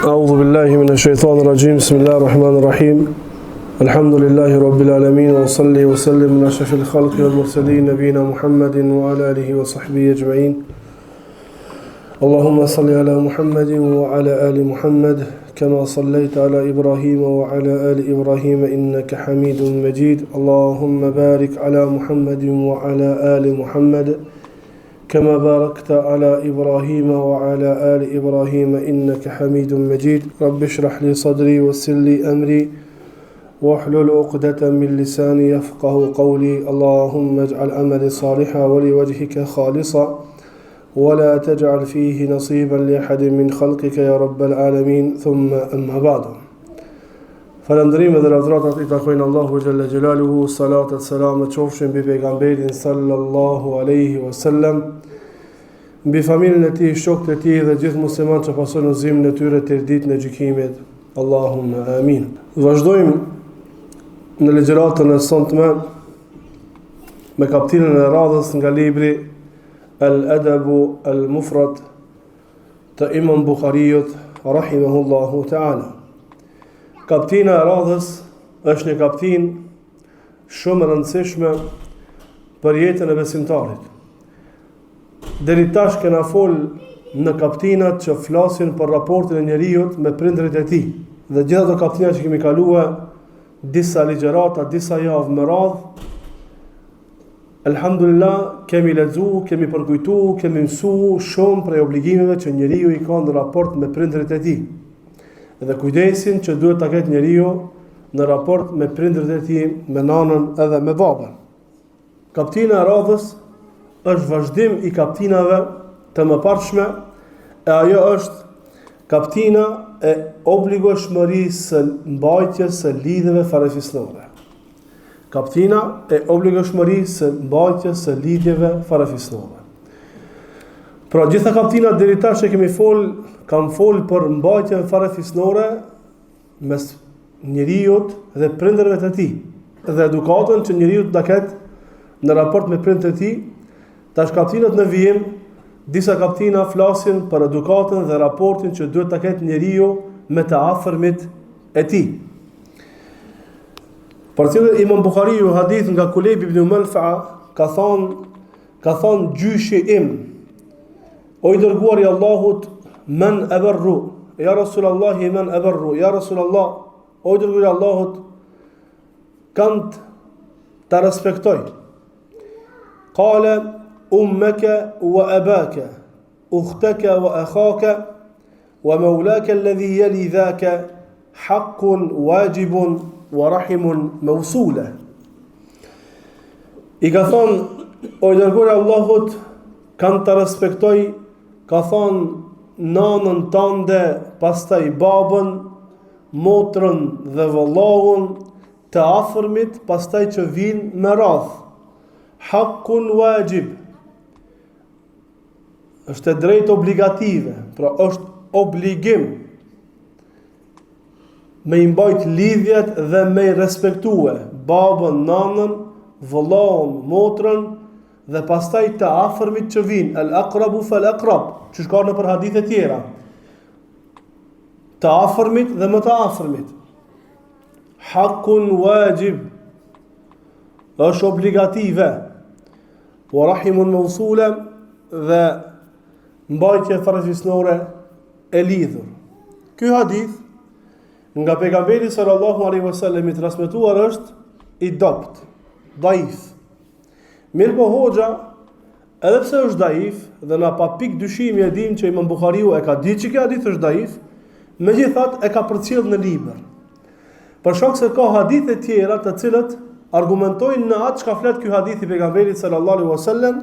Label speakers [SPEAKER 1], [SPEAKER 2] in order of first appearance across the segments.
[SPEAKER 1] أعوذ بالله من الشيطان الرجيم بسم الله الرحمن الرحيم الحمد لله رب العالمين وصلي وسلم على أشرف الخلق والمرسلين نبينا محمد وعلى آله وصحبه أجمعين اللهم صل على محمد وعلى آل محمد كما صليت على إبراهيم وعلى آل إبراهيم إنك حميد مجيد اللهم بارك على محمد وعلى آل محمد كما باركت على إبراهيم وعلى آل إبراهيم إنك حميد مجيد رب اشرح لي صدري ويسر لي أمري واحلل عقدة من لساني يفقه قولي اللهم اجعل عملي صالحا ولوجهك خالصا ولا تجعل فيه نصيبا لأحد من خلقك يا رب العالمين ثم أما بعد Falëndërim dhe lavdratat i takojnë Allahu Gjelle Gjelaluhu, salatat, salamet, qofshin mbi pejgamberin sallallahu alaihi wasallam, mbi familjen e tij, shokët e tij dhe gjithë muslimanët që pasojnë udhëzimin e tyre deri ditën e gjykimit. Allahumma amin. Vazhdojmë në legjëratën e sonte me kapitullin e radhës nga libri Al-Adabu Al-Mufrad të Imam Bukhariut rahimahullahu ta'ala. Kaptina e radhës është një kaptin shumë e rëndësishme për jetën e besimtarit. Deri tash kena fol në kaptinat që flasin për raportin e njeriut me prindërit e tij. Dhe gjithë ato kaptina që kemi kaluar disa ligjërata, disa javë me radhë, elhamdulillah kemi lexuar, kemi përkujtuar, kemi mësuar shumë prej obligimeve që njeriu i ka në raport me prindërit e tij. Dhe kujdesin që duhet ta ketë njeriu në raport me prindërit e tij, me nanën edhe me babën. Kaptina e radhës është vazhdim i kaptinave të mëparshme, e ajo është kaptina e obligueshmërisë së mbajtjes së lidhjeve farefisnore. Kaptina e obligueshmërisë së mbajtjes së lidhjeve farefisnore. Pra gjitha kaptinat deri tash që kemi kam fol për mbajtjen farefisnore mes njeriut dhe prindërve të tij, dhe edukatën që njeriu ta ketë në raport me prindërit e tij. Tash kaptinat në vijim, disa kaptina flasin për edukatën dhe raportin që duhet ta ketë njeriu me të afërmit e tij. Përcjellë Imam Bukhariu hadith nga Kulejb ibn Malfa ka thonë gjyshi im, o i dërguari i Allahut, men abarru, ya Rasulullah, men abarru, ya Rasulullah, o i dërguari i Allahut, kam ta respektoj. Qala ummaka wa abaka, ukhtaka wa akhaka, wa maulaka alladhi yali dhaka, haqqun wajibun wa rahimun mawsula. I ka thonë, o i dërguari i Allahut, kam ta respektoj, ka thonë nanën tënde, pastaj babën, motrën dhe vëllahun, të afërmit, pastaj që vinë me radhë. Haqqun wajib, është e drejtë obligative, pra është obligim me i mbajt lidhjet dhe me i respektue babën, nanën, vëllahun, motrën, dhe pastaj të afërmit që vinë, al-aqrabu fal-aqrab, që shka në për hadithe tjera. Të afërmit dhe më të afërmit. Haqqun wajib, është obligative, wa rahimun mawsula, dhe mbajtje farefisnore e lidhur. Ky hadith nga pejgamberi sallallahu alaihi wasallam i transmetuar është i dopt, daif. Mirë po hoxha, edhe pse është daif, dhe na pa pik dyshimi e dim që Imam Bukhariu e ka ditë që kjo hadith është daif, megjithatë e ka përcjellë në libër. Për shkak se ka hadithe tjera të cilët argumentojnë në atë çka flet ky hadith i pejgamberit sallallahu alaihi wasallam,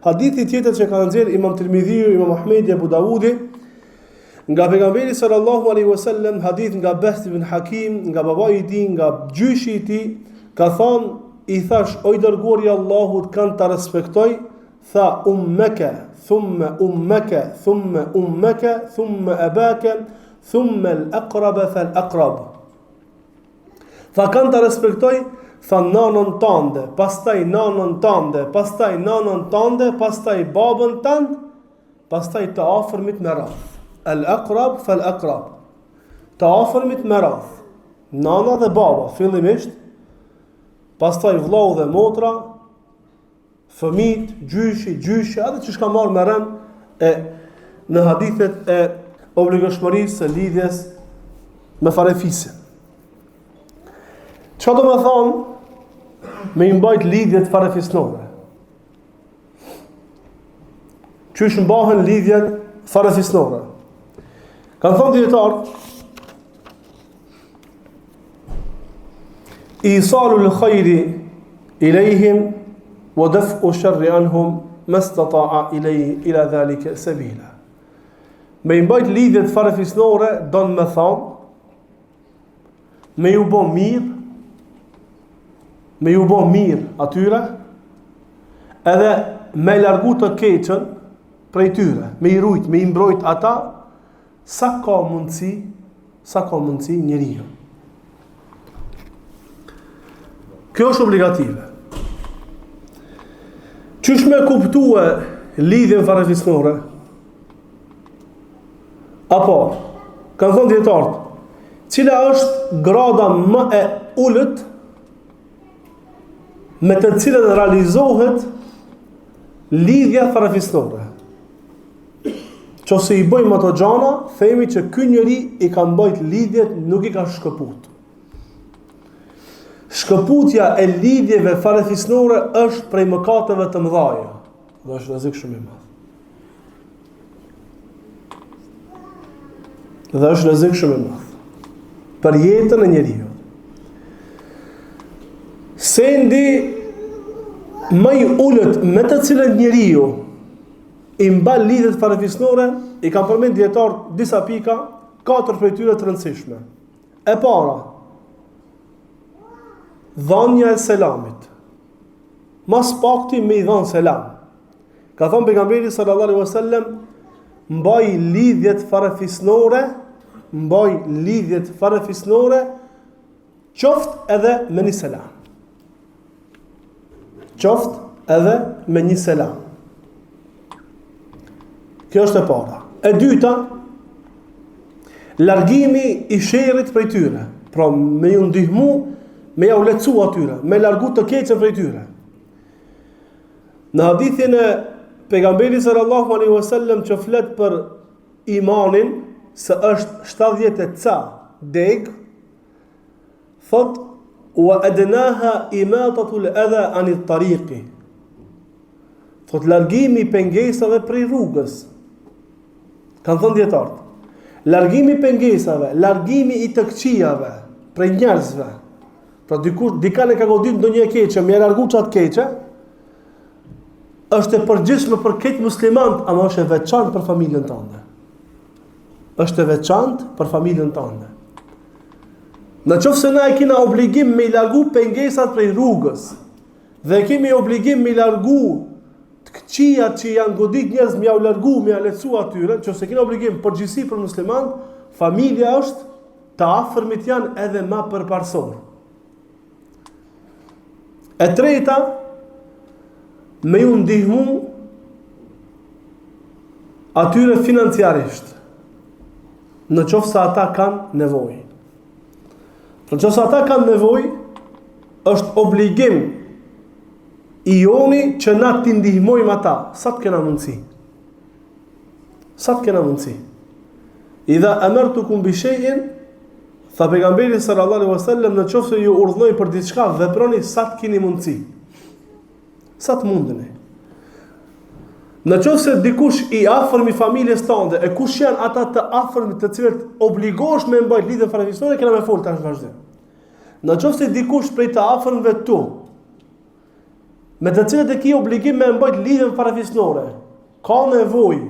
[SPEAKER 1] hadithi tjetër që ka nxjerrë Imam Tirmidhiu, Imam Ahmedi, Abu Daudi, nga pejgamberi sallallahu alaihi wasallam, hadith nga Bahth ibn Hakim, nga babai i tij, nga gjyshi i tij, ka thonë, i thash, o i dërguari i Allahut, kanë ta respektoj, tha ummaka, thumma ummaka, thumma ummaka, thumma abaka, thumma al-aqraba fal-aqrab. Tha kanë ta respektoj, tha nanën tënde, pastaj nanën tënde, pastaj nanën tënde, pastaj babën tënd, pastaj të afërmit me radhë. Al-aqrab fal-aqrab. të afërmit me radh. Nana dhe baba fillimisht, pastaj vllau dhe motra, fëmijët, gjyshi, atë që shka marrë me rën e në hadithet e obligashmërisë së lidhjes me farefisën. Çka do të thonë me i mbajt lidhjet farefisnore? Qysh mbahen lidhjet farefisnore? Kanë thonë dietarët, isalu l-khayri ilayhim wa daf'u sharri anhum mastata'a ila dhalika sabila. Me i mbajt lidhjet farefisnore don me thonë me ju bë mirë atyre, edhe me largu të keqën prej tyre, me i rujt, me i mbrojt ata sa ka mundësi njeriu. Kjo është obligative. Qysh me kuptue lidhjen farefisnore? Apo, kanë thonë dietarët, cila është grada më e ulët me të cilën realizohet lidhja farefisnore? Qose i bëjmë ato gjana, themi që ky njeri i ka mbajt lidhjet, nuk i ka shkëput. Shkëputja e lidhjeve farefisnore është prej mëkateve të mëdhaja, dhe është rrezik shumë i madh. Dhe është rrezik shumë i madh për jetën e njeriu. Sendi më i ulët me të cilën njeriu i mban lidhjet farefisnore, i kanë përmend dietar disa pika, 4 prej tyre të rëndësishme. E para, dhënia e selamit. Mas pakti me i dhënë selam. Ka thënë pejgamberi sallallahu alaihi wasallam, mbaj lidhjet farefisnore, qoftë edhe me një selam. Kjo është e para. E dyta, largimi i sherrit prej tyre. Pra me ju ndihmu, me ja u lecu atyre, me largu të keqen prej tyre. Në hadithin e pejgamberit sallallahu alaihi wasallam që flet për imanin, se është 70 ca deg, thot wa adnaha imatatu al-adha an at-tariqi. Thot largimi i pengesave prej rrugës. Kanë thënë dietarët, largimi i pengesave, largimi i të këqijave prej njerëzve. Pra dikane ka godit ndonjë e keqe, më largu çat keqe, është e përgjithshme për këtë musliman, ama është e veçantë për familjen tënde. Në qoftë se na e kena obligim me i largu pengesat prej rrugës, dhe kemi obligim me i largu të këqijat që janë godit njerëz, me ja u largu, me ja lecu atyre, nëse kena obligim përgjithësi për musliman, familja është, të afërmit janë edhe më përparësor. E treta, me ju ndihmu atyre financiarisht, në qoftë se ata kanë nevojë. Në qoftë se ata kanë nevojë, është obligim i joni që na t'i ndihmojmë ata, sa të kena mundësi. Idha amartukum bi shay'in, tha pejgamberi sallallahu alaihi wasallam, në qoftë se ju urdhnoj për diçka, veproni sa të keni mundësi. Sa të mundeni. Në qoftë se dikush i afërm i familjes tënde, e kush janë ata të afërm të cilët obligohesh me mbajt lidhje farefisnore, kena me fol tash vazhdim. Në qoftë se dikush prej të afërmve tu, me të cilët e ki obligim me mbajt lidhjen farefisnore, ka nevojë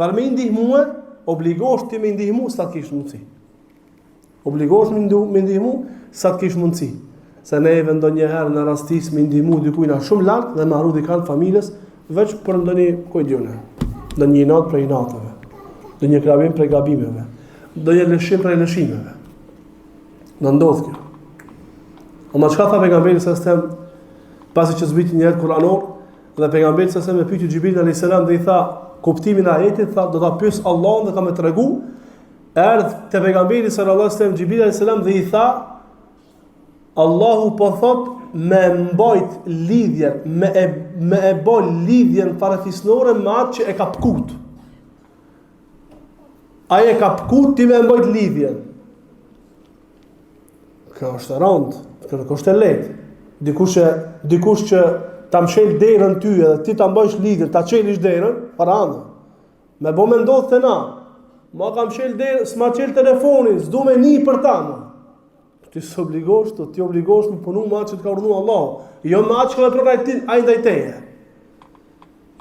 [SPEAKER 1] për me ndihmue, obligohesh ti me ndihmu sa të kish mundësi. Se neve ndonjëherë në rastis me ndihmu dikujna shumë lart dhe me harru dikant familjes, veç për ndonjë inat prej inateve, ndonjë gabim prej gabimeve, ndonjë lëshim prej lëshimeve. Në ndodh kjo. Ama çka tha pejgamberi sallallahu pasi që zbriti një ajet kuranor, dhe pejgamberi sallallahu me pyeti Xhibril alayhis salam dhe i tha kuptimin e ajetit, tha do ta pyes Allahun dhe ka më tregu erdh te pejgamberi sallallahu alaihi wasallam Xhibril alayhis salam dhe i tha, Allahu po thot me mbajt lidhjen, me e bë lidhjen parafisnore me atë që e ka pkut. Ai e ka pkut, ti me mbajt lidhjen. Kjo është rënd, kjo është e lehtë. Dikush që ta mshel derën ty edhe ti ta mbajsh lidhjen, ta çelish derën, para anë. Me bo me ndodhë të na. Ma kam shel derën, s'ma qel telefonin, s'du me një për ta. Ti s'obligosh, ti obligosh me punu me atë që të ka urdhëruar Allah. Jo me atë që ka vepron ai ndaj teje.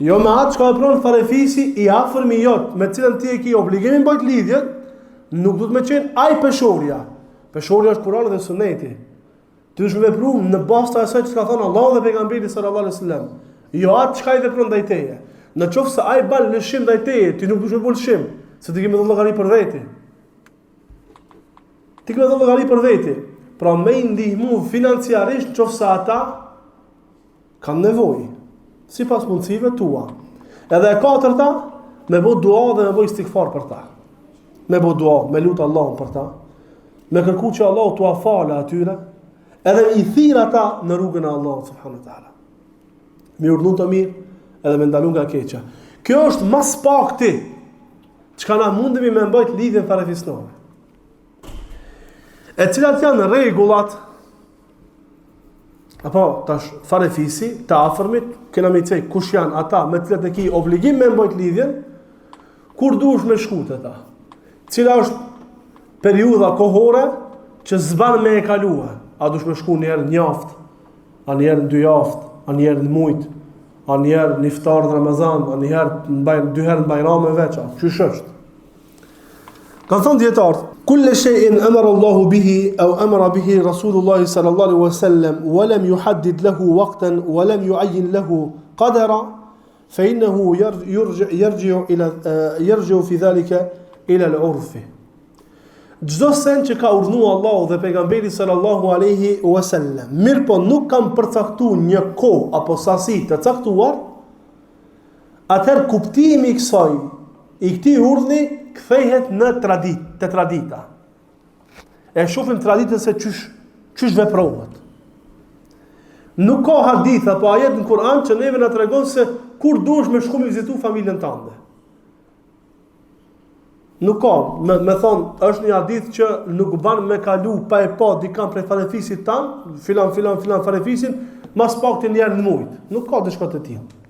[SPEAKER 1] Jo me atë që ka vepron farefisi i afërmi jot, me cilën ti e ke obligimin mbajt lidhjen, nuk do të më qenë ai peshorja. Peshorja është Kurani dhe Suneti. Ti duhet të vepru në bazë të asaj që ka thënë Allah dhe pejgamberi sallallahu alaihi wasallam. Jo atë që ai vepron ndaj teje. Në qoftë se ai bën lëshim ndaj teje, ti nuk duhet të bësh lëshim, se ti ke dhënë llogari për veti. Ti ke dhënë llogari për veti. Pra me ndihmu financiarisht nëse ata kanë nevojë, sipas mundësive tua. Edhe e katërta, me bë dua dhe me bë istighfar për ta. Me bë dua, me lut Allahun për ta. Me kërku që Allahu t'ua falë atyre, edhe i thirr ata në rrugën e Allahut subhanahu wa taala. Mi urdhën të mirë, edhe me ndalun nga keqja. Kjo është mas pakti çka na mundemi me mbajt lidhjen farefisnore. E cilat janë rregullat apo tash farefisi të afërmit, kena me thënë kush janë ata me të cilët e ke obligim me mbajt lidhjen, kur duhesh me shkut ata. Cila është periudha kohore që s'ban me e kaluar. A duhesh me shku një herë në javë, a një herë në 2 javë, a një herë në muaj, a një herë në iftar në Ramazan, a një herë 2 herë në bajram e veça. Çysh është? Kanë thënë dietarët, kullu shay'in amara Allahu bihi aw amara bihi Rasulullah sallallahu alaihi wasallam wa lam yuhaddid lahu waqtan wa lam yu'ayyin lahu qadara fa innahu yarji'u fi dhalika ila al-'urf. Çdo sen që ka urdhëruar Allahu dhe pejgamberi sallallahu alaihi wasallam, mirë po nuk kanë përcaktuar një kohë apo sasi të caktuar, atëherë kuptimi i kësaj, i këtij urdhni kthehet në tradita. E shohim traditën se çysh veprohet. Nuk ka hadith apo ajet në Kur'an që neve na tregon se kur duhesh me shku me vizitu familjen tënde. Nuk ka, me thonë, është një hadith që nuk ban me kalu pa e pa dikam prej farefisit tanë, filan farefisin, mas pak të njerë në mujtë. Nuk ka diçka të tillë.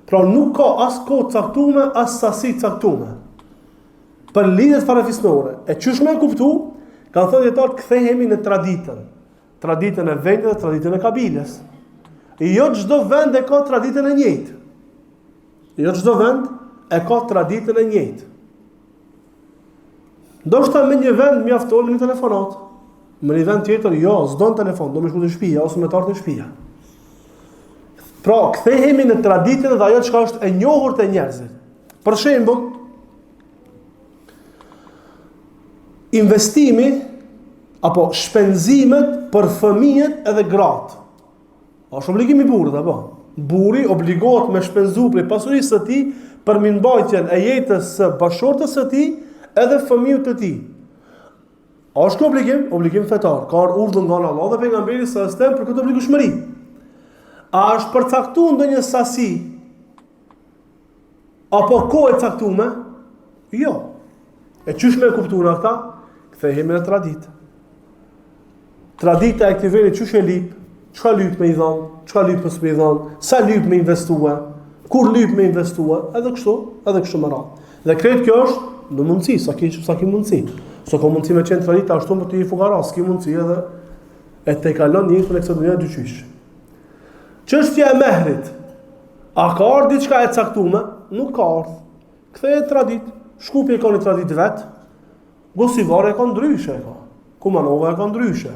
[SPEAKER 1] Pra nuk ka as kohë caktuar, as sasi caktuar. Për lidhjet farefisnore, e çysh më kuptu, kanë thënë dietar kthehemi në traditën e vendit dhe traditën e kabiles. Jo çdo vend e ka traditën e njëjtë. Jo çdo vend e ka traditën e njëjtë. Ndoshta me një vend mjafton një telefonat. Me një vend tjetër, jo, s'don telefon, do më shku të shtëpia ose me tartë në shtëpia. Pra, kthehemi në traditën dhe ajo çka është e njohur te njerëzit. Për shembull, investimi apo shpenzimet për fëmijët edhe gratë. Është obligim i burrit apo? Burri obligohet me shpenzu prej pasurisë së tij për mirëmbajtjen e jetës së bashortës së tij edhe fëmijët të tij. A është obligim fetar? Ka urdhën nga Allah dhe pejgamberi sallallahu alajhi wasallam për këtë obligueshmëri. A është përcaktuar ndonjë sasi apo kohë e caktuar? Jo. E çysh më kuptuan ata? Kthehemi në traditë. Tradita e këtij veri çysh e lip? Çka lyp me i dhon? Çka lyp mos me i dhon? Sa lyp me investua? Kur lyp me investua? Edhe kështu më radh. Dhe kreet kjo është në mundësi, sa ki mundësi. So ka mundësi me qenë tradita ashtu për të i fugara, s'ki mundësi edhe e te kalon një për e kësë dënja dyqysh. Çështja e mehrit, a ka ardhë diçka e caktume? Nuk ka ardhë. Kthehet tradit, Shkupi e ka një tradit vetë, Gosivare e ka ndryshe, Kumanova e ka ndryshe,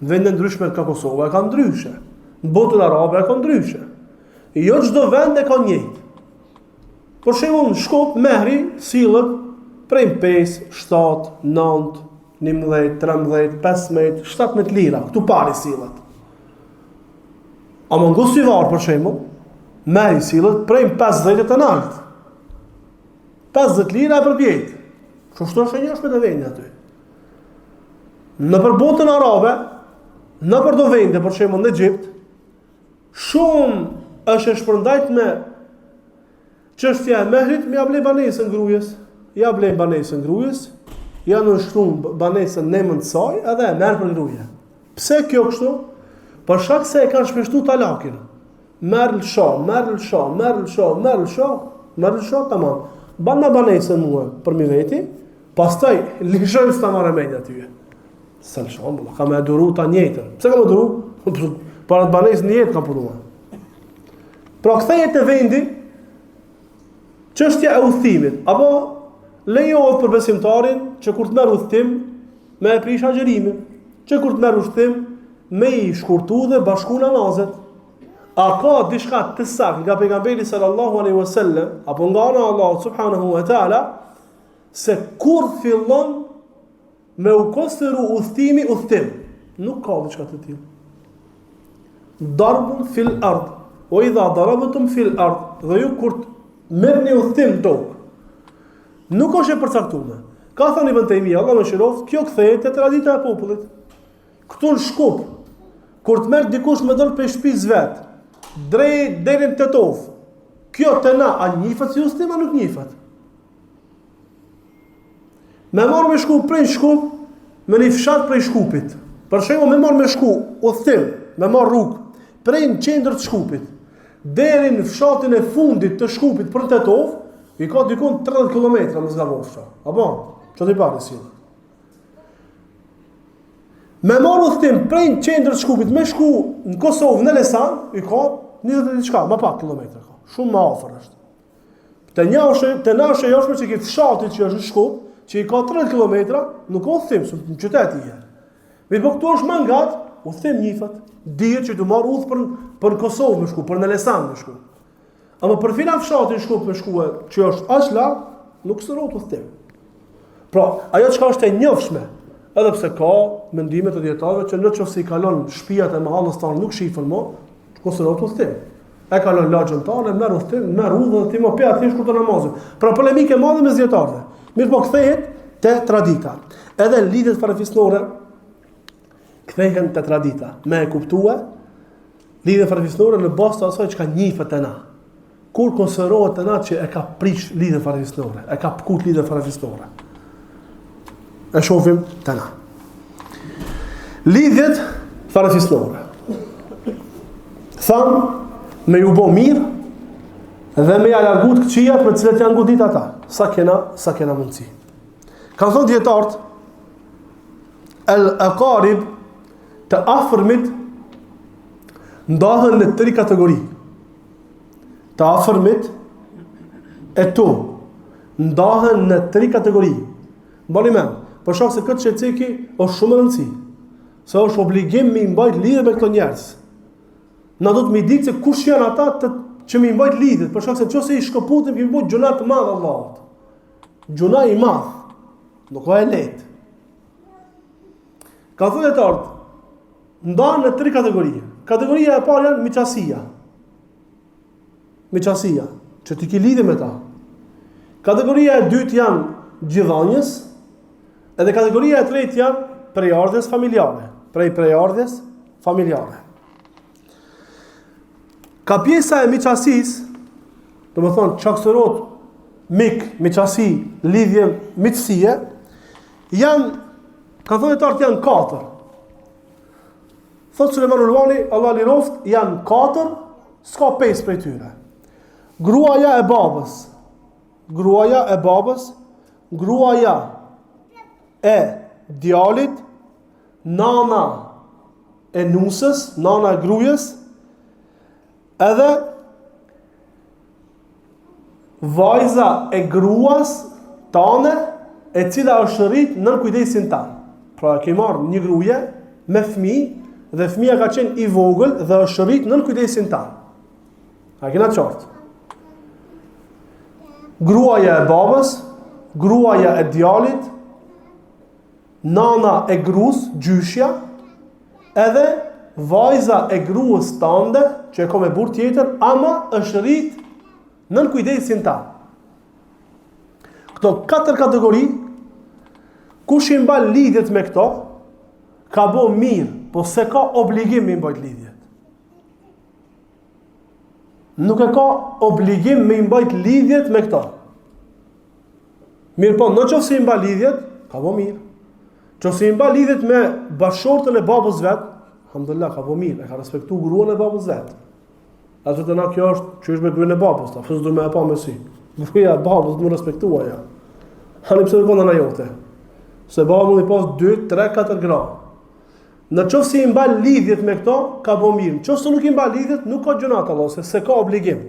[SPEAKER 1] në vende ndryshme ka Kosova e ka ndryshe, në botën arabe e ka ndryshe. Jo çdo vend e ka njëjtë. Për shembull, në Shkup, mehri sillet prej 5, 7, 9, 11, 13, 15, 17 lira. Këtu pari sillet. Ama në Gosivar, për shembull, mehri sillet prej 50 të nalt. 50 lira për vjet. Kështu është e njohshme të vendi aty. Në për botën arabe, në për do vende, për shembull në Egjipt, shumë është e shpërndajt me çështja e mehrit, me ja blej banesën gruajës. Ja blej banesën gruajës, ja nënshtron banesën në emër të saj, edhe e merr për gruaje. Pse kjo kështu? Për shkak se e kanë shpeshtuar talakin. Merr lësho, tamam. Ban me banesën mua për mi veti, pastaj lëshojmë sta marrë mend aty. Sa lëshon, ka më duru ta njëjtën. Pse ka më duru? Para të banesën në jetë ka punuar. Pra kthehet te vendi çështja e udhëtimit, apo lejohet për besimtarin që kur të merr udhëtim me e prish agjërimin, që kur të merr udhëtim me I shkurtu dhe bashku namazet. A ka diçka të saktë nga pejgamberi sallallahu alaihi wasallam apo nga ana Allahu subhanahu wa taala se kur fillon me u konsideru udhëtimi udhëtim? Nuk ka diçka të tillë. Darbun fil ard, o idha darabtum fil ard, dhe ju kur merrni udhëtim tokë. Nuk është e përcaktuar. Ka thënë Ibn Taymija, Allah më shëroft, kjo kthehet te tradita e popullit. Këtu në Shkup, kur të merr dikush me dal prej shtëpisë vet, drejt deri në Tetov, kjo të na a njifat si udhëtim, a nuk njifat? Me marr me shku prej Shkup, me një fshat prej Shkupit. Për shembull, me marr me shku udhëtim, me marr rrugë prej në qendër të Shkupit deri në fshatin e fundit të Shkupit për Tetov, I ka dikun 30 km më zgavofsha. Apo, ço ti pare si. Me marr udhëtim prej në qendër të Shkupit me shku në Kosovë në Lesan, I ka 20 diçka, më pak kilometra ka. Shumë më afër është. Te nashë joshme që ke fshatit që është në Shkup, që I ka 30 km, nuk ka udhëtim, në qytet I je. Mirë, po këtu është më ngat, udhëtim njifat. Dihet që të marr udhë për Kosovë me shku, për në Lesan me shku. Ama për filan fshatin Shkup me shkuë, që është aq larg, nuk sërohet udhëtim. Pra, ajo çka është e njohshme, edhe pse ka mendime të dietarëve që nëse I kalon shtëpiat e mahallës tonë nuk shifën më, konsiderohet udhëtim. E kalon lagjën tonë, merr udhëtim, merr udhë dhe ti më pe aty kur të namazit. Pra polemike e madhe mes dietarëve. Mirë, po kthehet te tradita. Edhe lidhet farefisnore kthehen te tradita. Me e kuptua lidhje farefisnore në bazë të asaj çka njihet te na. Kur konsiderohet te na që e ka prish lidhje farefisnore, e ka pkut lidhje farefisnore. E shohim te na. Lidhjet farefisnore. Tham me ju bo mirë dhe me ja largu të këqijat me cilet janë godit ata, sa kena mundësi. Kanë thonë dietarët, el-aqarib të afërmit ndahen në 3 kategori. Të afërmit e tu ndahen në 3 kategori. Mbani mend, për shkak se këtë çeceki është shumë e rëndësishme. Se është obligim me mbajt lidhje me këto njerëz. Na do të më ditë se kush janë ata që më mbajt lidhje, për shkak se nëse I shkëputim kemi bëj gjuna të madh Allahut. Gjuna I madh. Nuk ka e lehtë. Ka thënë dietarët, ndahen në 3 kategori. Kategoria e parë janë miqasia. Miqasia, që ti ke lidhje me ta. Kategoria e dytë janë gjithënjës, edhe kategoria e tretë janë prejardhjes familjare. Prejardhjes familjare. Ka pjesa e miqësisë, do të thonë çaksorot miqësi, lidhje miqësie, janë, ka thonë dietarët janë 4. Thotë Sulejman Ulvani, Allah liroft, janë 4, s'ka 5 prej tyre. Gruaja e babës, gruaja e djalit, nana e nusës, nana e gruajës, edhe vajza e gruas tane, e cila është rrit nën kujdesin tan. Pra ke marrë një gruaje me fëmijë dhe fëmia ka qenë I vogël dhe është rrit nën kujdesin tan. A kena qartë? Gruaja e babës, gruaja e djalit, nana e gruas, gjyshja, edhe vajza e gruas tande, që e ka me burr tjetër, ama është rrit nën kujdesin tan. Këto 4 kategori Kush i mban lidhjet me këto, ka bo mirë, po se ka obligim me i mbajt lidhjet. Nuk e ka obligim me i mbajt lidhjet me këto. Mirë po, në qoftë se i mban lidhjet, ka bo mirë. Qoftë se i mban lidhjet me bashortën e babës vet, alhamdulillah, ka bo mirë, e ka respektu gruan e babës vet. Atë të na kjo është që është me gruan e babës, ta fësë du me e pa me si. Gruaja e babës du me respektua ja. Hani pse në na jote. Se baba mund i pas 2, 3, 4 gra. Në qoftë se i mban lidhjet me këto, ka bo mirë. Në qoftë se nuk i mban lidhjet, nuk ka gjunat Allah, se ka obligim.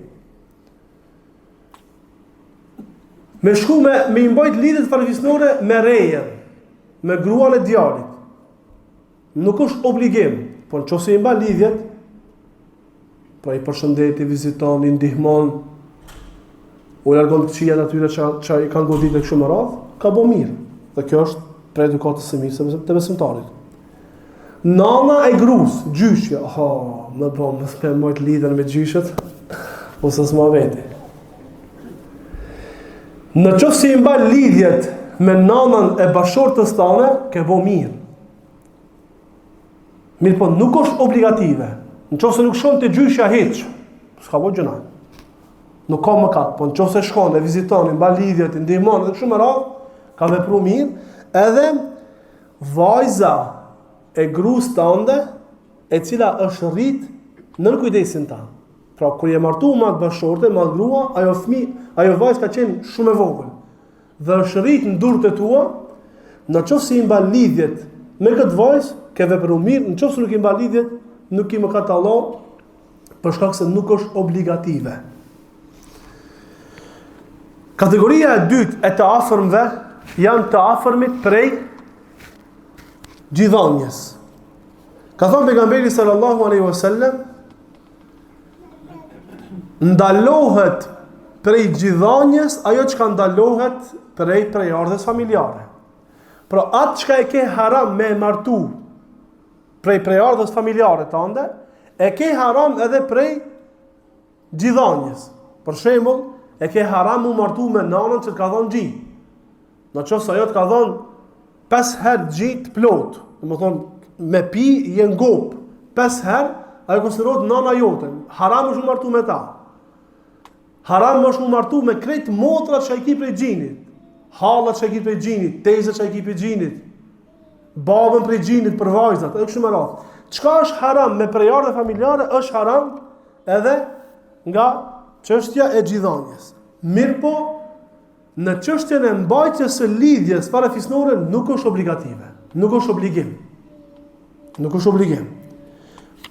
[SPEAKER 1] Me shku me i mbajt lidhjet farefisnore me rejen, me gruan e djalit. Nuk është obligim, po në qoftë se i mban lidhjet, pra i përshëndeti, viziton, i ndihmon, u largon të qijat atyre që i kanë godit e kështu më radh, ka bo mirë. Dhe kjo është prej edukatës së mirë të besimtarit. Nana e grus, gjyshja, më s'pe mojt lidhen me gjyshet, ose s'ma veti. Në qoftë se i mban lidhjet me nanën e bashortës tane, ke bo mirë. Mirë po, nuk është obligative. Në qoftë se nuk shkon të gjyshja heq, s'ka bo gjëna. Nuk ka mëkat, po në qoftë se shkon e viziton, i mban lidhjet, i ndihmon dhe kështu me radhë, ka vepru mirë, edhe vajza e grus tënde, e cila është rrit nën kujdesin ta. Pra, kur je martu me atë bashorte, me atë grua, ajo vajzë ka qenë shumë e vogël. Dhe është rrit në durët e tua, në qoftë se i mban lidhjet me këtë vajzë, ke vepru mirë, në qoftë se nuk i mban lidhjet, nuk i mëkat Allah, për shkak se nuk është obligative. Kategoria e dytë e të afërmve janë të afërmit prej gjithanjes. Ka thënë pejgamberi sallallahu alaihi wasallam, ndalohet prej gjithanjes ajo që ka ndalohet prej prejardhës familjare. Pra atë që ka e ke haram me martu prej prejardhës familjare tënde, e ke haram edhe prej gjithanjes. Për shembull, e ke haram mu martu me nanën që të ka dhënë gjith. Në qoftë se ajo të ka dhënë 5 herë gjith plot, domethënë me pi jenë gop 5 herë, ajo konsiderohet nana jote. Haram është mu martu me ta. Haram është mu martu me krejt motrat që e ki prej gjinit, hallat që e ki prej gjinit, tezët që e ki prej gjinit, babën prej gjinit për vajzat, edhe kështu me radhë. Çka është haram me prejardhë familjare, është haram edhe nga çështja e gjithanjes. Mirë po, në çështjen e mbajtjes së lidhjes parafisnore nuk është obligative, nuk është obligim. Nuk është obligim.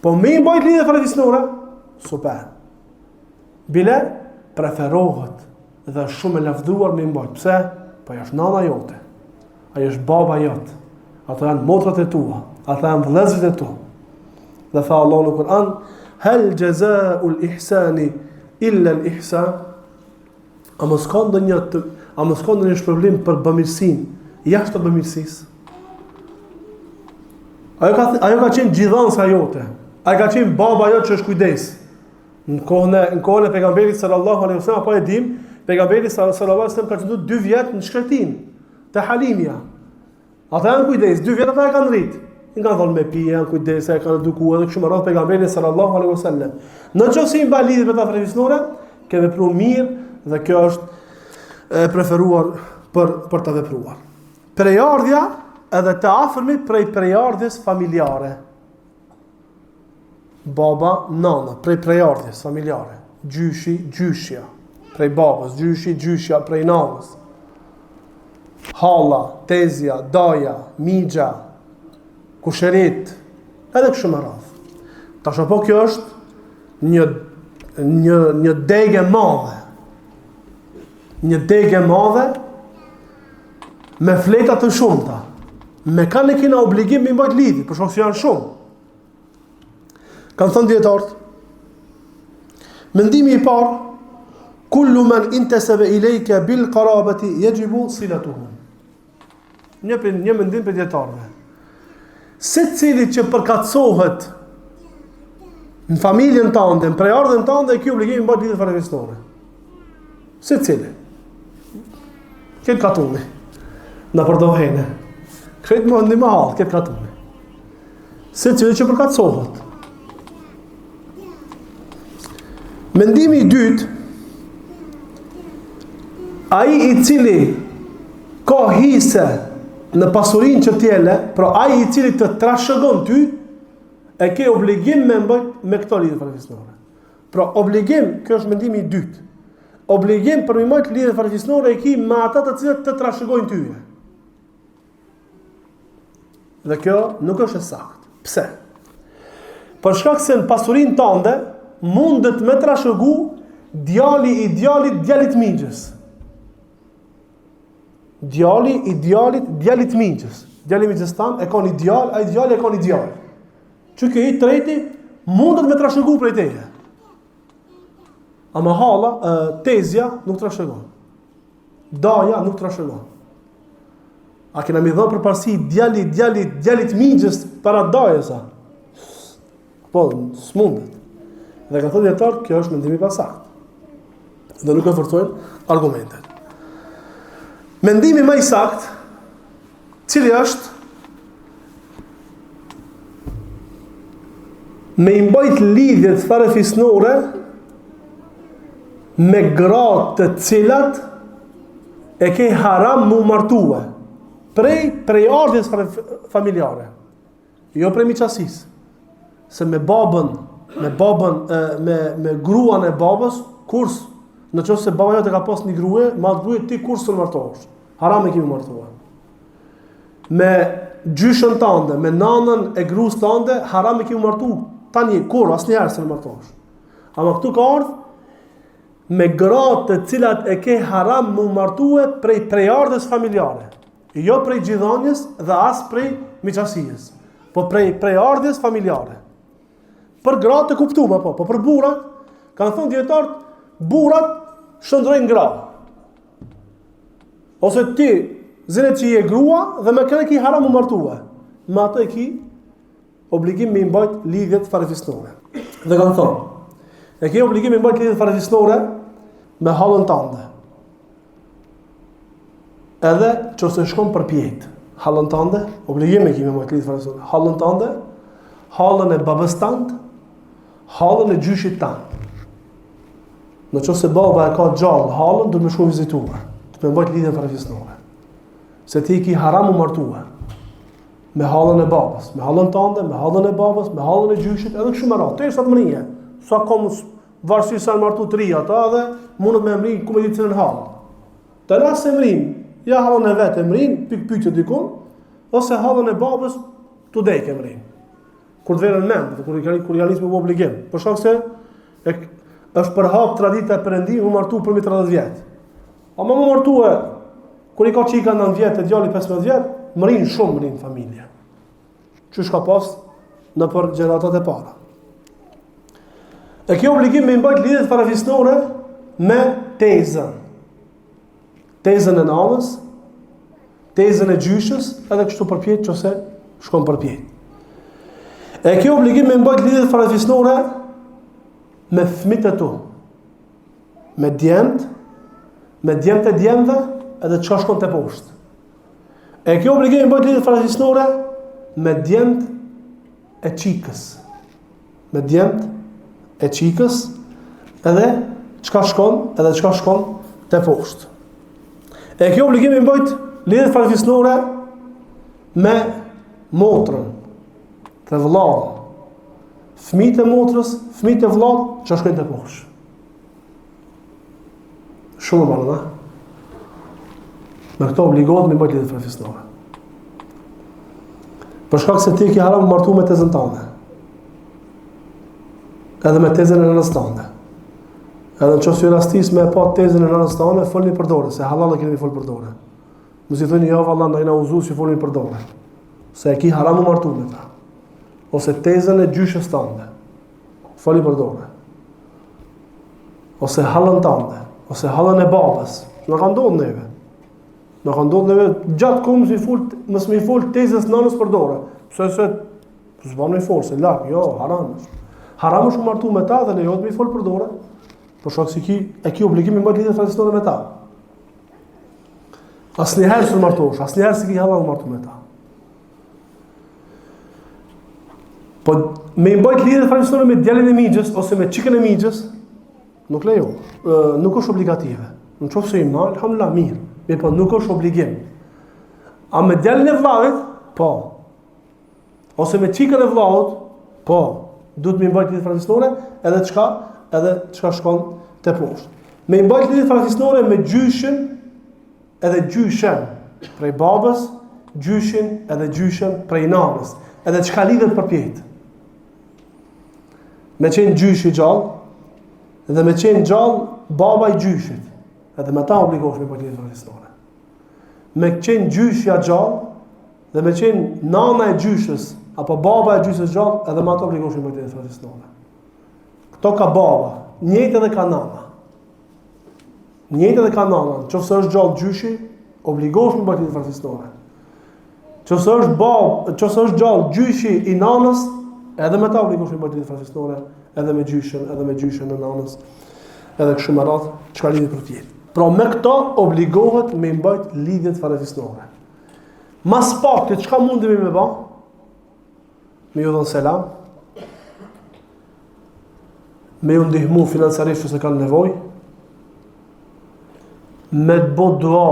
[SPEAKER 1] Po me i mbajt lidhje parafisnore, super. Bile preferohet dhe shumë e lavdruar me i mbajt. Pse? Po ajo është nana jote. Ajo është baba jote. Ato janë motrat e tua, ato janë vëllezërit e tu. Dhe tha Allah në Kur'an, hal jazaa'ul ihsani illa al-ihsan. A mos ka ndonjë shpërblim për bamirësinë jashtë të bamirësisë? Ajo ka qenë gjithansa jote. Ajo ka qenë baba jote që është kujdes. Në kohën e pejgamberit sallallahu alaihi wasallam, apo e dim, pejgamberi sallallahu alaihi wasallam ka qenë 2 vjet në shkretin te Halimia. Ata janë kujdes, 2 vjet ata e kanë rrit. I kanë thonë me pije, janë kujdes, e kanë edukuar dhe kështu me radhë pejgamberi sallallahu alaihi wasallam. Në qoftë se i mban lidhje me ta frevisnore, ke vepruar mirë dhe kjo është preferuar për ta vepruar. Prejardhja edhe të afërmit prej prejardhjes familjare. Baba, nana, prej prejardhjes familjare. Gjyshi, gjyshja, prej babës, gjyshi, gjyshja, prej nanës. Halla, tezja, daja, migja, kusherit, edhe kështu me radhë. Tash apo kjo është një degë madhe. Një degë madhe me fleta të shumta. Me kanë kena obligim me mbajt lidhje, për shkak se janë shumë. Kanë thënë dietarët, mendimi i parë, kullu man intasaba ilayka bil qarabati yajibu silatuhu. Një mendim për dietarëve. Secili që përkatësohet në familjen tënde, në prejardhën tënde, e kjo obligim mbajt lidhje familjare. Secili. Këtë katulli. Na përdohene. Kretë më ndihmë hall, këtë katune. Se që përkatësohet. Mendimi i dytë, ai i cili ka hise në pasurinë që t'jele, pra ai i cili të trashëgon ty, e ke obligim me mbajt me këto lidhje farefisnore. Pra obligim, kjo është mendimi i dytë. Obligim për me mbajt lidhje farefisnore e ki me ata të cilët të trashëgojnë tyje. Dhe kjo nuk është e saktë. Pse? Për shkak se në pasurinë tënde mundet me trashëgu djali i djalit migjës. Djali i djalit migjës. Djali migjës tanë e ka një djal, ai djali e ka një djal. Që kjo i treti mundet me trashëgu prej teje. Ama halla, tezja nuk trashëgon. Daja nuk trashëgon. A kena mi dhënë përparësi djalit migjës para dajës a? Po, s'mundet. Dhe ka thënë dietar, kjo është mendimi i pasakt. Dhe nuk e forcojnë argumentet. Mendimi më i sakt, cili është me i mbajt lidhjet farefisnore me gratë të cilat e ke haram mu martue prej ardhjes familjare, jo prej miqësisë. Se me gruan e babës, kurs, në qoftë se baba jote ka pas një gruje, ma të gruje ti kurs së martohesh. Haram e kimi martue. Me gjyshën tënde, me nanën e gruas tënde, haram e kimi martu. Tani kur asnjëherë s'e martohesh. Ama këtu ka ardhur me gratë të cilat e ke haram mu martue prej ardhes familjare. Jo prej gjithonjes dhe as prej miqësisë, po prej ardhes familjare. Për gratë të kuptuar po për burrat, kanë thënë dietarët, burrat shndrojnë gra. Ose ti, zënë që je grua dhe me këne ki haram u martue. Me ato e ki obligim me i mbajt lidhjet farefisnore. Dhe kanë thonë, e ki obligim me i mbajt lidhjet farefisnore me hallën tënde. Edhe që se shkon për pjetë. Hallën tënde, obligim me i me mbajt lidhjet farefisnore. Hallën tënde, hallën e babës tënde, hallën e gjyshit tënde. Në që se baba e ka gjallë hallën, du me shku vizituar. Të me mbajt lidhjet farefisnore. Se ti ki haram u martue me hallën e babës, me hallën tënde, me hallën e babës, me hallën e gjyshit, edhe kështu me radhë. Te sa të mrinje. Sa kom varësisht sa martu të ri ata dhe mundet me mrin ku me ditë në hallë. Të ras se mrin, ja hallën e vetë mrin, pik pyetje dikun, ose hallën e babës tu dek e mrin. Kur të vjen mend, kur janë nisur me obligim. Për shkak se është për hap tradita e perëndimit u martu për 30 vjet. Ama më martue kur i ka çika 9 vjet e djali 15 vjet, mrin shumë familje. Çu ka pas në për gjeneratat e para. E kjo obligim me mbajt lidhjet farefisnore me tezën. Tezën e nanës, tezën e gjyshës, edhe kështu përpjet qëse shkon përpjet. E kjo obligim me mbajt lidhjet farefisnore me fëmijët e tu, me djemt e djemve, edhe çka shkon te poshtë. E kjo obligim me mbajt lidhjet farefisnore me djemt e çikës. Me djemt e çikës, edhe çka shkon te poshtë. E kjo obligim me mbajt lidhjet farefisnore me motrën, të vëllain, fëmijët e motrës, fëmijët e vëllat, që shkojnë të poshtë. Shumë më në, me këto obligohet me mbajt lidhjet farefisnore. Për shkak se ti ke haram martu me tezën tënde, edhe me tezën e nënës tënde. Edhe në qoftë rastis me pa tezën e nënës tënde, folni për dorë, se halal e keni fol për dorë. Mos i thoni ja valla ndaj na uzu si folni për dorë. Se e ki haram martu me ta. Ose tezën e gjyshës tënde, foli për dorë. Ose hallën tënde, ose hallën e babës. Në ka ndodhur neve. Në ka ndodhur neve gjatë kohës mos më fol tezës nënës për dorë. Pse s'bën me forcë, larg, jo, haram. Haram është martu me ta dhe lejohet me fol për dorë. Por shkak se ki obligim me mbajt lidhje farefisnore me ta. Asnjëherë s'u martosh, asnjëherë s'ki halal martu me ta. Po me mbajt lidhje tradicionale me djalin e mixhës ose me çikën e mixhës nuk lejo. Nuk është obligative. Në qoftë se i mal, alhamdulillah mirë. Mirë, po nuk është obligim. A me djalin e vllavit? Po. Ose me çikën e vllavut? Po. Duhet me mbajt lidhje tradicionale edhe çka shkon te poshtë. Me mbajt lidhje tradicionale me gjyshin edhe gjyshen prej babës, gjyshin edhe gjyshen prej nanës. Edhe çka lidhet për pjetë. Me qenë gjyshi gjallë dhe me qenë gjallë baba i gjyshit. Edhe me ta obligosh me mbajt lidhje tradicionale. Me qenë gjyshja gjallë dhe me qenë nana e gjyshës apo baba e gjyshës gjallë, edhe me ta obligosh me mbajt lidhje tradicionale. Kto ka baba, njëjtë edhe ka nana. Njëjtë edhe ka nana. Nëse është gjallë gjyshi, obligosh me mbajt lidhje tradicionale. Nëse është gjallë gjyshi i nanës, edhe me ta obligosh me mbajt lidhje tradicionale, edhe me gjyshin e nanës, edhe kështu me radhë, çka lidhet për tjetër. Pra me këto obligohet me mbajt lidhjet tradicionale. Mas pakti çka mundemi me bë? Me ju dhënë selam, me ju ndihmu financarisht nëse kanë nevojë, me të bë dua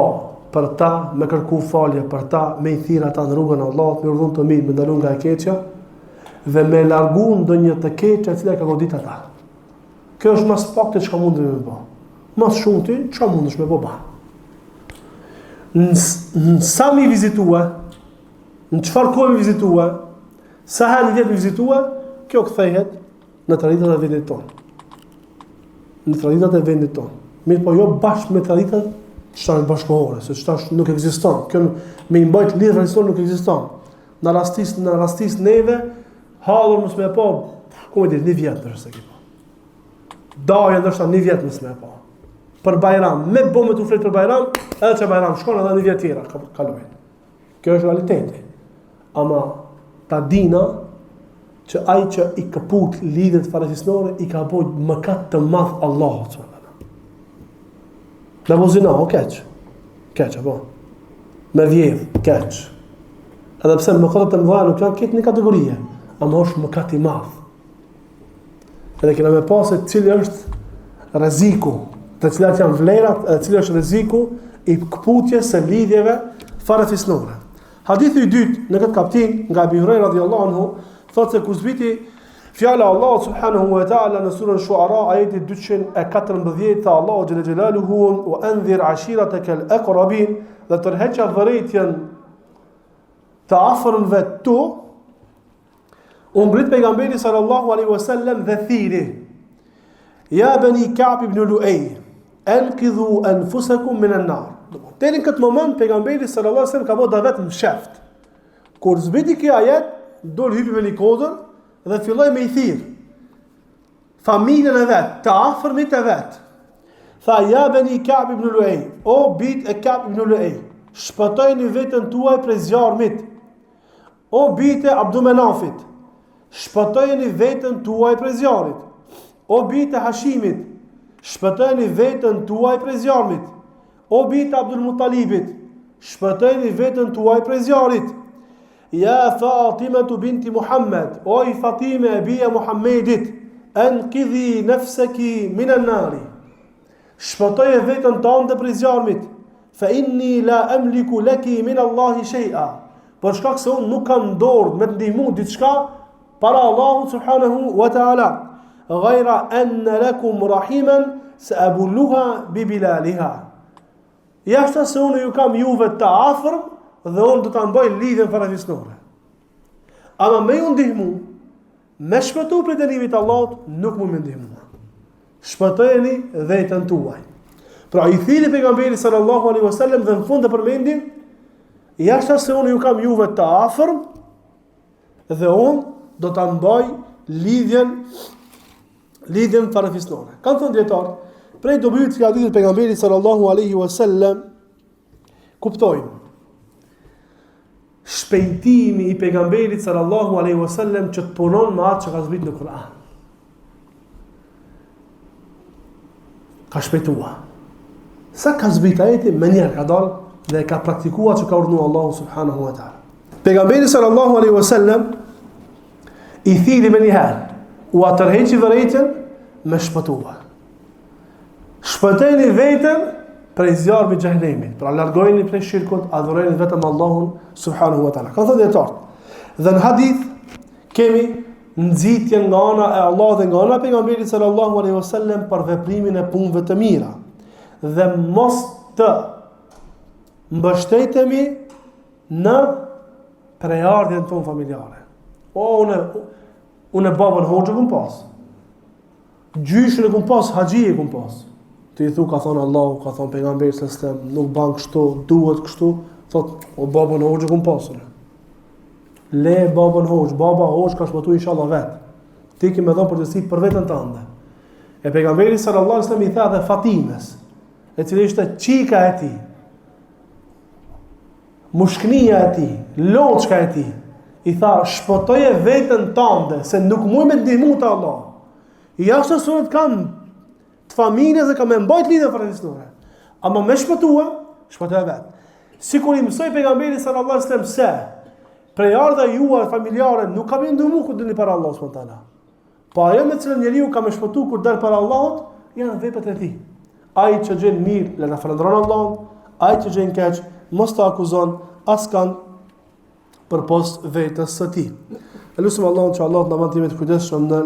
[SPEAKER 1] për ta, me kërku falje për ta, me i thirr ata në rrugën e Allahut, me urdhën të mirë, me ndalu nga e keqja dhe me largu ndonjë të keqja e cila ka godit ata. Kjo është mas pakti çka mundemi me bë. Mas shumti çka mundesh me bë. Në sa mi vizitua, në çfarë kohë mi vizitua, sa herë vjet mi vizitua, kjo kthehet në traditat e vendit tonë. Në traditat e vendit tonë. Mirë, po jo bashkë me traditat shtash bashkëkohore, se shtash nuk ekziston. Kjo me i mbajt lidhje tradicionale nuk ekziston. Në rastis neve hallur mos më pa, ku e di, një vjet ndoshta kjo. Daja ndoshta një vjet mos më pa. Për Bajram, me bomë të flet për Bajram, edhe që Bajram shkon edhe një vjet tjera kalojnë. Kjo është realiteti. Ama ta dina që ai që i kaput lidhjet tradicionale i ka bëj mëkat të madh Allahut subhanallahu. Në buzina, o keq, apo? Me vjedh, keq. Edhe pse mëkatet e mëdha nuk janë këtë një kategorie, ama është mëkat i madh. Edhe kena me pasë cili është rreziku, të cilat janë vlerat, edhe cili është rreziku i kaputjes së lidhjeve tradicionale. Hadithi i dytë në këtë kapitull nga Abu Huraira radhiyallahu anhu thotë se kur zbriti fjala e Allahut subhanahu wa taala në surën Shuara ajeti 214 tha Allahu xhalla xhelaluhu wa anzir ashirataka al-aqrabin, dhe tërheqja vërejtjen të afërmve tu, umbrit pejgamberi sallallahu alaihi wasallam dhe thiri: Ya bani Ka'b ibn Lu'ay, anqidhu anfusakum min an-nar. Deri në këtë moment pejgamberi sallallahu alaihi wasallam ka bërë davet në sheft. Kur zbriti ky ajet, dol hypi me likodër dhe filloi me i thirr familjen e vet, të afërmit e vet. Tha: Ya bani Ka'b ibn Lu'ay, o bit e Ka'b ibn Lu'ay, shpëtojeni veten tuaj prej zjarmit. O bit e Abdumenafit, shpëtojeni veten tuaj prej zjarrit. O bit e Hashimit, shpëtojeni veten tuaj prej zjarmit. O bit e Abdul Muttalibit, shpëtojeni veten tuaj prej zjarrit. Ya Fatima binti Muhammad, o i Fatime e bia Muhammedit, anqidhi nafsaki min an-nar. Shpëtoje veten tënde prej zjarmit. Fa inni la amliku laki min Allahi shay'a. Për shkak se unë nuk kam dorë me të ndihmu diçka para Allahut subhanahu wa ta'ala. Ghayra anna lakum rahiman sa'abulluha bi bilaliha. Jashtë se unë ju kam juve të afërm dhe unë do ta mbaj lidhjen tradicionale. Ama me ju ndihmu, me shpëtu për dënimit Allahut, nuk mund me ndihmu. Shpëtojeni vetën tuaj. Pra i thiri pejgamberi sallallahu alaihi wasallam dhe në fund të përmendin: jashtë se unë ju kam juve të afërm dhe unë do ta mbaj lidhjen tradicionale. Kanë thënë dietar, prej dobive që ka ditur pejgamberi sallallahu alaihi wasallam, kuptojmë shpejtimi i pejgamberit sallallahu alaihi wasallam që të punon me atë që ka zbritur në Kur'an. Ka shpejtua. Sa ka zbritur ajeti, më njëherë ka dalë dhe ka praktikuar që ka urdhëruar Allahu subhanahu wa taala. Pejgamberi sallallahu alaihi wasallam I thiri me njëherë, u atërheqi vërejtën me shpëtua. Shpëteni vetën prej zjarmi xhenemit. Pra largojeni prej shirkut, adhurojeni vetëm Allahun subhanahu wa taala. Ka thënë dietar. Dhe në hadith kemi nxitjen nga ana e Allahut dhe nga ana e pejgamberit sallallahu alaihi wasallam për veprimin e punëve të mira. Dhe mos të mbështetemi në prejardhjen tonë familjare. O, unë babën hoxhë kum pas. Gjyshën e kum pas, haxhi e kum pas. Ti i thu ka thonë Allahu, ka thonë pejgamberi sallallahu alaihi wasallam, nuk ban kështu, duhet kështu, thot, o babën hoxhë kum pas. Le babën hoxhë, baba hoxhë ka shpëtuar inshallah vet. Ti ke më dhënë përgjegjësi për veten tënde. E pejgamberi sallallahu alaihi wasallam i tha dhe Fatimes, e cila ishte çika e tij, mushkënia e tij, loçka e tij, i tha shpëtoje veten tënde se nuk muj me ndihmu të Allah. Ja se sunet kam të familjes dhe kam e mbajt lidhje familjare. Ama me shpëtoje vet. Sikur i mësoi pejgamberi sallallahu alaihi wasallam se prejardha juaj familjare nuk ka më ndihmu kur dini para Allahut subhanahu wa taala. Po ajo me cilën njeriu ka më shpëtuar kur dal para Allahut, janë veprat e tij. Ai që gjen mirë, le ta falënderon Allahun, ai që gjen keq, mos ta akuzon askan për post vetës së tij. Elusim Allahun që Allah të na mundësi të kujdesshëm në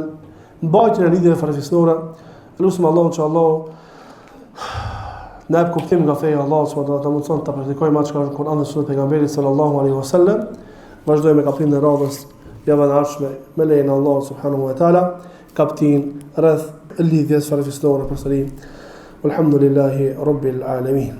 [SPEAKER 1] mbajtjen e lidhjeve farefisnore. Elusim Allahun që Allah na jap kuptim nga feja e Allahut subhanahu wa taala, mundson ta praktikojmë atë që ka në Kur'an dhe Sunet e pejgamberit sallallahu alaihi wasallam. Vazhdojmë me kapitin e radhës javën e ardhshme me lejen e Allahut subhanahu wa taala, kaptin rreth lidhjes farefisnore përsëri. Alhamdulillahi rabbil alamin.